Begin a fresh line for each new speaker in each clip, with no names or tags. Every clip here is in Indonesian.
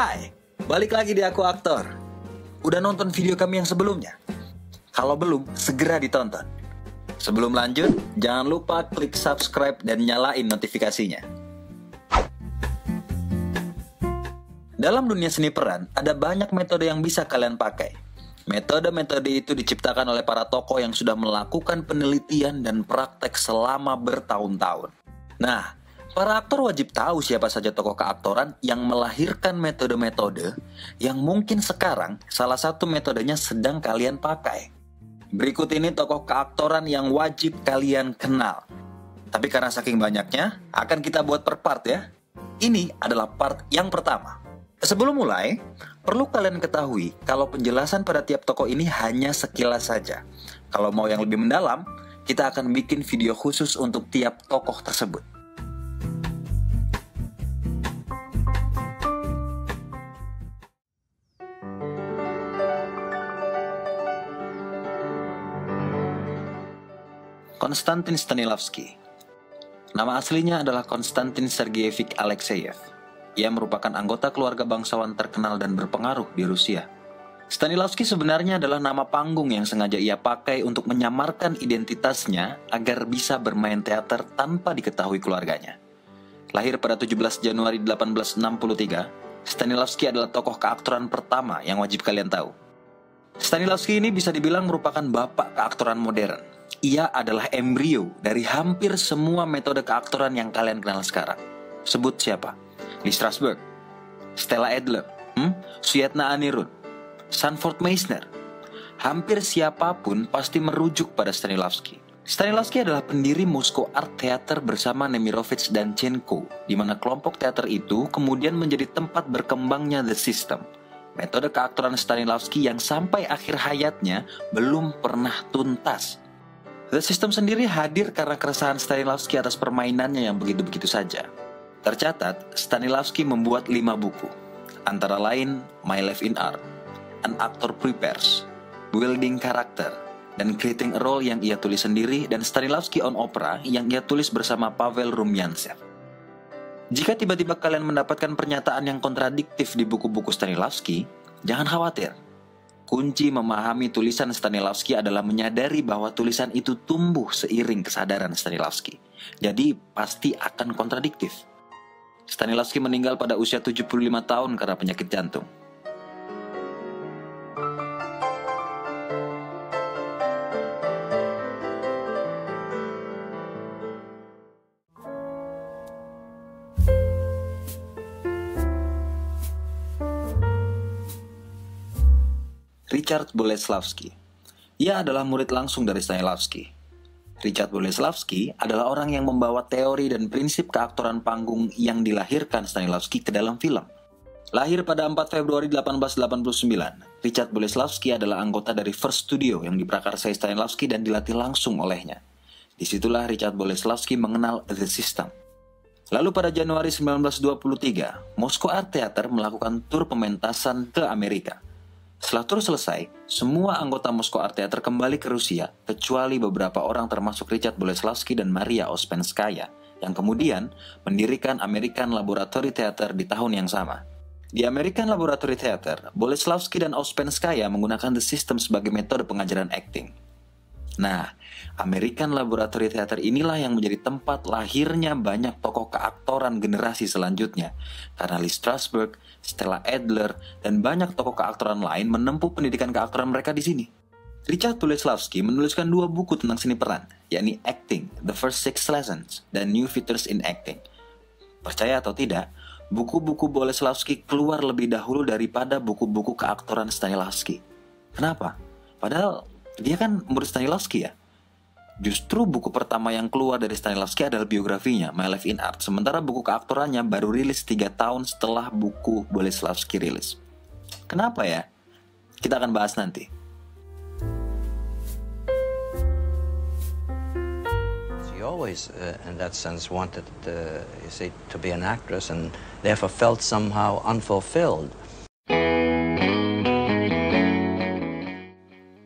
Hai, balik lagi di Aku Aktor. Udah nonton video kami yang sebelumnya? Kalau belum, segera ditonton. Sebelum lanjut, jangan lupa klik subscribe dan nyalain notifikasinya. Dalam dunia seni peran, ada banyak metode yang bisa kalian pakai. Metode-metode itu diciptakan oleh para tokoh yang sudah melakukan penelitian dan praktek selama bertahun-tahun. Nah, para aktor wajib tahu siapa saja tokoh keaktoran yang melahirkan metode-metode yang mungkin sekarang salah satu metodenya sedang kalian pakai. Berikut ini tokoh keaktoran yang wajib kalian kenal. Tapi karena saking banyaknya, akan kita buat per part ya. Ini adalah part yang pertama. Sebelum mulai, perlu kalian ketahui kalau penjelasan pada tiap tokoh ini hanya sekilas saja. Kalau mau yang lebih mendalam, kita akan bikin video khusus untuk tiap tokoh tersebut. Konstantin Stanislavski. Nama aslinya adalah Konstantin Sergeyevich Alexeyev. Ia merupakan anggota keluarga bangsawan terkenal dan berpengaruh di Rusia. Stanislavski sebenarnya adalah nama panggung yang sengaja ia pakai untuk menyamarkan identitasnya agar bisa bermain teater tanpa diketahui keluarganya. Lahir pada 17 Januari 1863, Stanislavski adalah tokoh keaktoran pertama yang wajib kalian tahu. Stanislavski ini bisa dibilang merupakan bapak keaktoran modern. Ia adalah embrio dari hampir semua metode keaktoran yang kalian kenal sekarang. Sebut siapa? Lee Strasberg, Stella Adler, Suyetna Anirudh, Sanford Meisner. Hampir siapapun pasti merujuk pada Stanislavski. Stanislavski adalah pendiri Moscow Art Theater bersama Nemirovich dan Chenko, di mana kelompok teater itu kemudian menjadi tempat berkembangnya The System. Metode keaktoran Stanislavski yang sampai akhir hayatnya belum pernah tuntas. The System sendiri hadir karena keresahan Stanislavski atas permainannya yang begitu-begitu saja. Tercatat, Stanislavski membuat 5 buku, antara lain My Life in Art, An Actor Prepares, Building Character, dan Creating a Role yang ia tulis sendiri, dan Stanislavski on Opera yang ia tulis bersama Pavel Rumyantsev. Jika tiba-tiba kalian mendapatkan pernyataan yang kontradiktif di buku-buku Stanislavski, jangan khawatir. Kunci memahami tulisan Stanislavski adalah menyadari bahwa tulisan itu tumbuh seiring kesadaran Stanislavski. Jadi pasti akan kontradiktif. Stanislavski meninggal pada usia 75 tahun karena penyakit jantung. Richard Boleslavsky. Ia adalah murid langsung dari Stanislavski. Richard Boleslavsky adalah orang yang membawa teori dan prinsip keaktoran panggung yang dilahirkan Stanislavski ke dalam film. Lahir pada 4 Februari 1889, Richard Boleslavsky adalah anggota dari First Studio yang diprakarsai Stanislavski dan dilatih langsung olehnya. Disitulah Richard Boleslavsky mengenal The System. Lalu pada Januari 1923, Moscow Art Theater melakukan tur pementasan ke Amerika. Setelah tur selesai, semua anggota Moscow Art Theater kembali ke Rusia, kecuali beberapa orang termasuk Richard Boleslavsky dan Maria Ospenskaya, yang kemudian mendirikan American Laboratory Theater di tahun yang sama. Di American Laboratory Theater, Boleslavsky dan Ospenskaya menggunakan The System sebagai metode pengajaran acting. Nah, American Laboratory Theater inilah yang menjadi tempat lahirnya banyak tokoh keaktoran generasi selanjutnya, karena Lee Strasberg, Stella Adler, dan banyak tokoh keaktoran lain menempuh pendidikan keaktoran mereka di sini. Richard Boleslavsky menuliskan 2 buku tentang seni peran, yakni Acting, The First 6 Lessons, dan New Features in Acting. Percaya atau tidak, buku-buku Boleslavsky keluar lebih dahulu daripada buku-buku keaktoran Stanislavski. Kenapa? Padahal dia kan murid Stanislavski ya. Justru buku pertama yang keluar dari Stanislavski adalah biografinya, My Life in Art. Sementara buku keaktorannya baru rilis 3 tahun setelah buku Boleslavsky rilis. Kenapa ya? Kita akan bahas nanti.
She always, in that sense, wanted to be an actress and therefore felt somehow unfulfilled.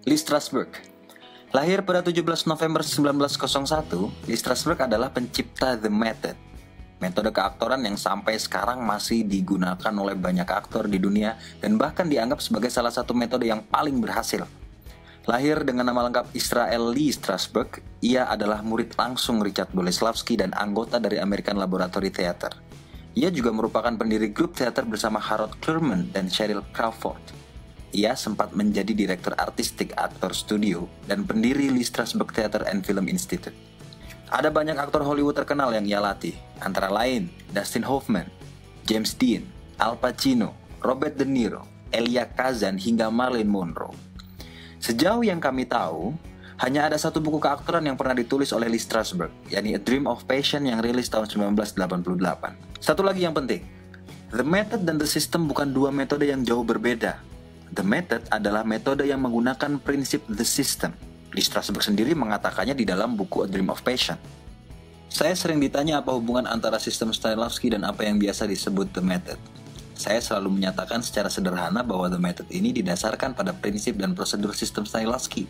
Lee Strasberg. Lahir pada 17 November 1901, Lee Strasberg adalah pencipta The Method. Metode keaktoran yang sampai sekarang masih digunakan oleh banyak aktor di dunia dan bahkan dianggap sebagai salah satu metode yang paling berhasil. Lahir dengan nama lengkap Israel Lee Strasberg, ia adalah murid langsung Richard Boleslavsky dan anggota dari American Laboratory Theater. Ia juga merupakan pendiri grup teater bersama Harold Clurman dan Sheryl Crawford. Ia sempat menjadi direktur artistik aktor studio dan pendiri Lee Strasberg Theater and Film Institute. Ada banyak aktor Hollywood terkenal yang ia latih, antara lain Dustin Hoffman, James Dean, Al Pacino, Robert De Niro, Elia Kazan, hingga Marilyn Monroe. Sejauh yang kami tahu, hanya ada satu buku keaktoran yang pernah ditulis oleh Lee Strasberg, yakni A Dream of Passion yang rilis tahun 1988. Satu lagi yang penting, The Method dan The System bukan dua metode yang jauh berbeda. The Method adalah metode yang menggunakan prinsip The System. Lee Strasberg sendiri mengatakannya di dalam buku A Dream of Passion. Saya sering ditanya apa hubungan antara sistem Stanislavski dan apa yang biasa disebut The Method. Saya selalu menyatakan secara sederhana bahwa The Method ini didasarkan pada prinsip dan prosedur sistem Stanislavski.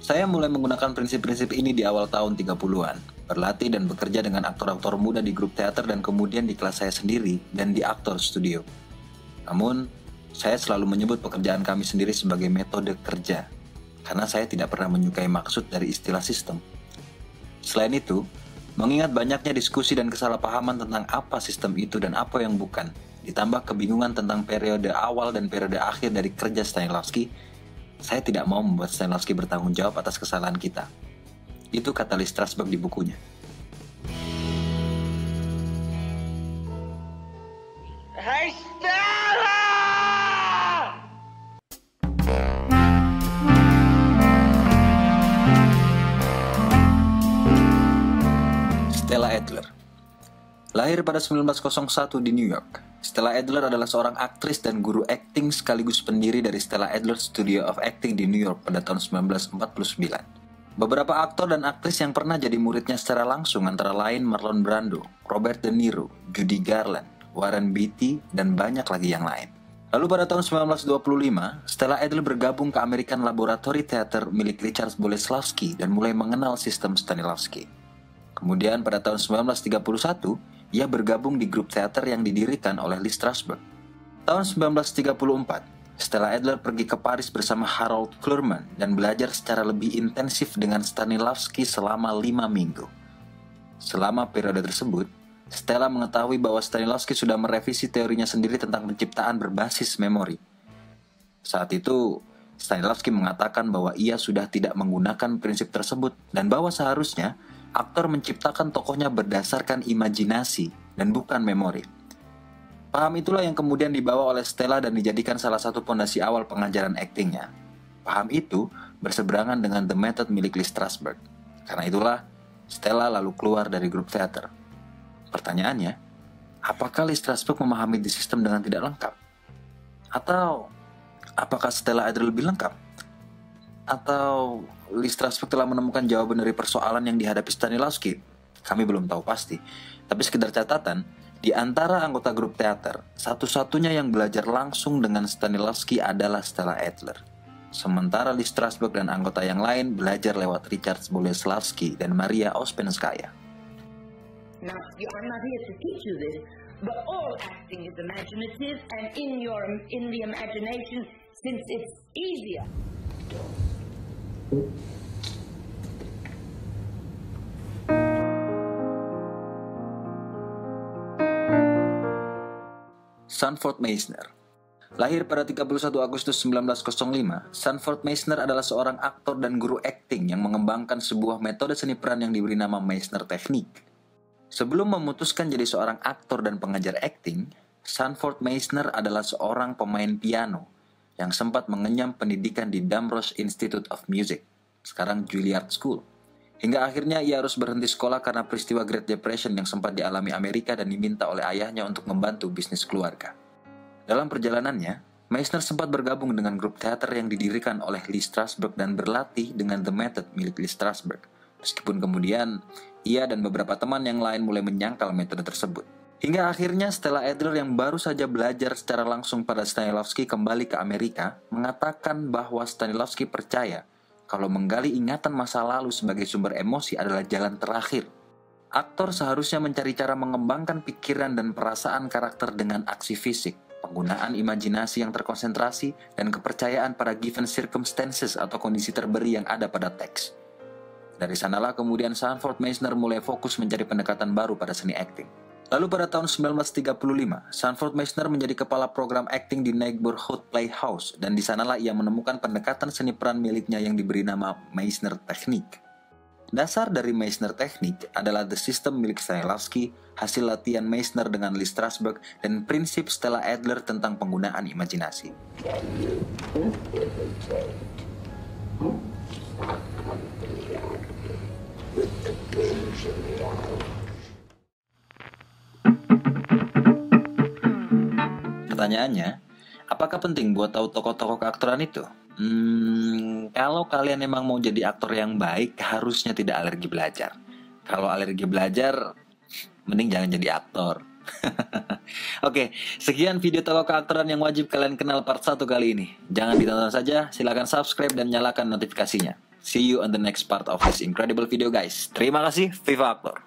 Saya mulai menggunakan prinsip-prinsip ini di awal tahun 30-an, berlatih dan bekerja dengan aktor-aktor muda di grup teater dan kemudian di kelas saya sendiri dan di aktor studio. Namun, saya selalu menyebut pekerjaan kami sendiri sebagai metode kerja, karena saya tidak pernah menyukai maksud dari istilah sistem. Selain itu, mengingat banyaknya diskusi dan kesalahpahaman tentang apa sistem itu dan apa yang bukan, ditambah kebingungan tentang periode awal dan periode akhir dari kerja Stanislavski, saya tidak mau membuat Stanislavski bertanggung jawab atas kesalahan kita. Itu kata Lee Strasberg di bukunya.
Hey, Stella!
Stella Adler. Lahir pada 1901 di New York, Stella Adler adalah seorang aktris dan guru akting sekaligus pendiri dari Stella Adler Studio of Acting di New York pada tahun 1949. Beberapa aktor dan aktris yang pernah jadi muridnya secara langsung antara lain Marlon Brando, Robert De Niro, Judy Garland, Warren Beatty, dan banyak lagi yang lain. Lalu pada tahun 1925, Stella Adler bergabung ke American Laboratory Theater milik Richard Boleslavsky dan mulai mengenal sistem Stanislavski. Kemudian pada tahun 1931, ia bergabung di grup teater yang didirikan oleh Lee Strasberg. Tahun 1934, Stella Adler pergi ke Paris bersama Harold Clurman dan belajar secara lebih intensif dengan Stanislavski selama 5 minggu. Selama periode tersebut, Stella mengetahui bahwa Stanislavski sudah merevisi teorinya sendiri tentang penciptaan berbasis memori. Saat itu, Stanislavski mengatakan bahwa ia sudah tidak menggunakan prinsip tersebut dan bahwa seharusnya aktor menciptakan tokohnya berdasarkan imajinasi dan bukan memori. Paham itulah yang kemudian dibawa oleh Stella dan dijadikan salah satu pondasi awal pengajaran aktingnya. Paham itu berseberangan dengan The Method milik Lee Strasberg. Karena itulah, Stella lalu keluar dari grup teater. Pertanyaannya, apakah Lee Strasberg memahami The System dengan tidak lengkap? Atau apakah Stella Adler lebih lengkap? Atau Lee Strasberg telah menemukan jawaban dari persoalan yang dihadapi Stanislavski? Kami belum tahu pasti. Tapi sekedar catatan, di antara anggota grup teater, satu-satunya yang belajar langsung dengan Stanislavski adalah Stella Adler. Sementara Lee Strasberg dan anggota yang lain belajar lewat Richard Boleslavsky dan Maria Ouspenskaya.
Now, I'm not here to teach you this, but all acting is imaginative, and in the imagination, since it's easier.
Sanford Meisner. Lahir pada 31 Agustus 1905, Sanford Meisner adalah seorang aktor dan guru akting yang mengembangkan sebuah metode seni peran yang diberi nama Meisner Technique. Sebelum memutuskan jadi seorang aktor dan pengajar akting, Sanford Meisner adalah seorang pemain piano yang sempat mengenyam pendidikan di Damrosch Institute of Music, sekarang Juilliard School. Hingga akhirnya ia harus berhenti sekolah karena peristiwa Great Depression yang sempat dialami Amerika dan diminta oleh ayahnya untuk membantu bisnis keluarga. Dalam perjalanannya, Meisner sempat bergabung dengan grup teater yang didirikan oleh Lee Strasberg dan berlatih dengan The Method milik Lee Strasberg. Meskipun kemudian, ia dan beberapa teman yang lain mulai menyangkal metode tersebut. Hingga akhirnya Stella Adler yang baru saja belajar secara langsung pada Stanislavski kembali ke Amerika, mengatakan bahwa Stanislavski percaya kalau menggali ingatan masa lalu sebagai sumber emosi adalah jalan terakhir. Aktor seharusnya mencari cara mengembangkan pikiran dan perasaan karakter dengan aksi fisik, penggunaan imajinasi yang terkonsentrasi, dan kepercayaan pada given circumstances atau kondisi terberi yang ada pada teks. Dari sanalah kemudian Sanford Meisner mulai fokus mencari pendekatan baru pada seni akting. Lalu pada tahun 1935, Sanford Meisner menjadi kepala program akting di Neighborhood Playhouse, dan di sanalah ia menemukan pendekatan seni peran miliknya yang diberi nama Meisner Technique. Dasar dari Meisner Technique adalah the system milik Stanislavski, hasil latihan Meisner dengan Lee Strasberg, dan prinsip Stella Adler tentang penggunaan imajinasi. Pertanyaannya, apakah penting buat tahu tokoh-tokoh keaktoran itu? Kalau kalian memang mau jadi aktor yang baik, harusnya tidak alergi belajar. Kalau alergi belajar, mending jangan jadi aktor. Oke, sekian video tokoh keaktoran yang wajib kalian kenal part 1 kali ini. Jangan ditonton saja, silakan subscribe dan nyalakan notifikasinya. See you on the next part of this incredible video guys. Terima kasih, Viva Aktor.